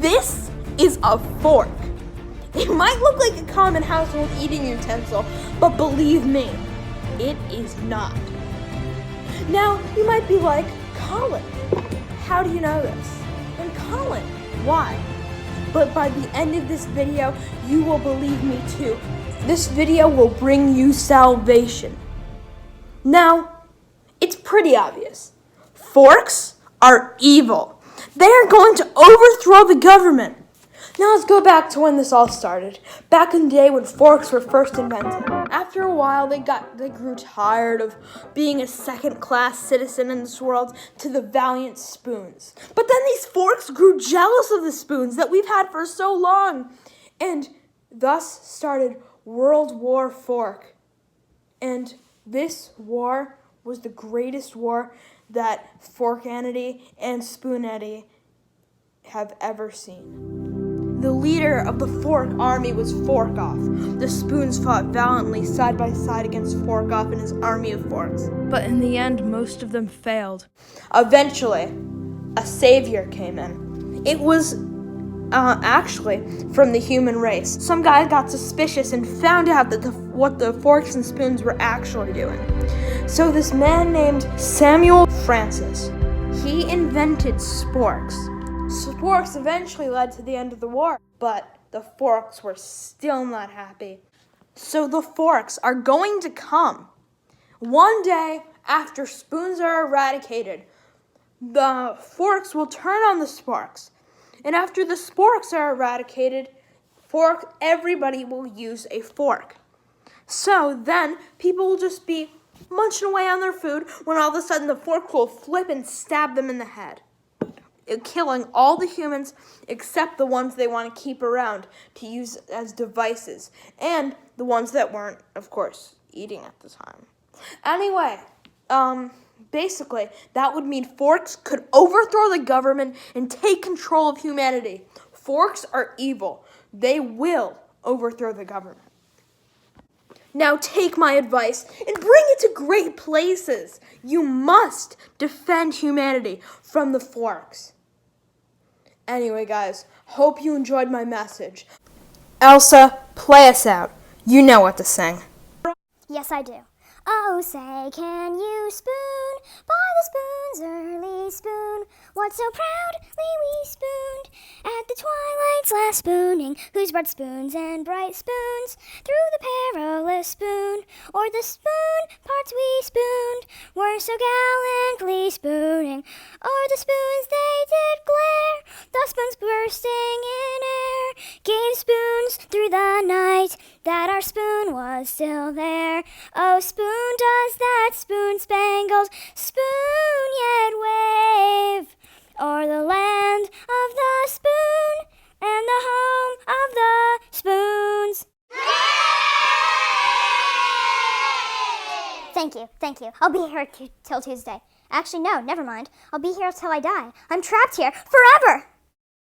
This is a fork. It might look like a common household eating utensil, but believe me, it is not. Now, you might be like, Colin, how do you know this? And Colin, why? But by the end of this video, you will believe me too. This video will bring you salvation. Now, it's pretty obvious. Forks are evil. They are going to overthrow the government. Now let's go back to when this all started. Back in the day when forks were first invented. After a while, they grew tired of being a second-class citizen in this world to the valiant spoons. But then these forks grew jealous of the spoons that we've had for so long. And thus started World War Fork. And this war was the greatest war that Forkanity and Spoonity have ever seen. The leader of the Fork army was Forkoff. The spoons fought valiantly side by side against Forkoff and his army of forks. But in the end, most of them failed. Eventually, a savior came in. It was actually from the human race. Some guy got suspicious and found out that what the forks and spoons were actually doing. So this man named Samuel Francis, he invented sporks. Sporks eventually led to the end of the war, but the forks were still not happy. So the forks are going to come. One day after spoons are eradicated, the forks will turn on the sporks. And after the sporks are eradicated, everybody will use a fork. So then people will just be munching away on their food when all of a sudden the fork will flip and stab them in the head, killing all the humans except the ones they want to keep around to use as devices, and the ones that weren't, of course, eating at the time. Anyway, basically, that would mean forks could overthrow the government and take control of humanity. Forks are evil. They will overthrow the government. Now take my advice and bring it to great places. You must defend humanity from the forks. Anyway, guys, hope you enjoyed my message. Elsa, play us out. You know what to sing. Yes, I do. Oh, say, can you spoon by the spoon's early spoon? What so proudly we spooned at the twilight's last spooning, whose broad spoons and bright spoons through the perilous spoon, or the spoon parts we spooned were so gallantly spooning, or the spoons they did glare, the spoons bursting in air, gave spoons through the night that our spoon was still there. Oh, spoon, does that spoon-spangled spoon yet wave o'er the land of the spoon and the home of the spoons? Thank you. I'll be here till Tuesday. Actually, no, never mind. I'll be here till I die. I'm trapped here forever.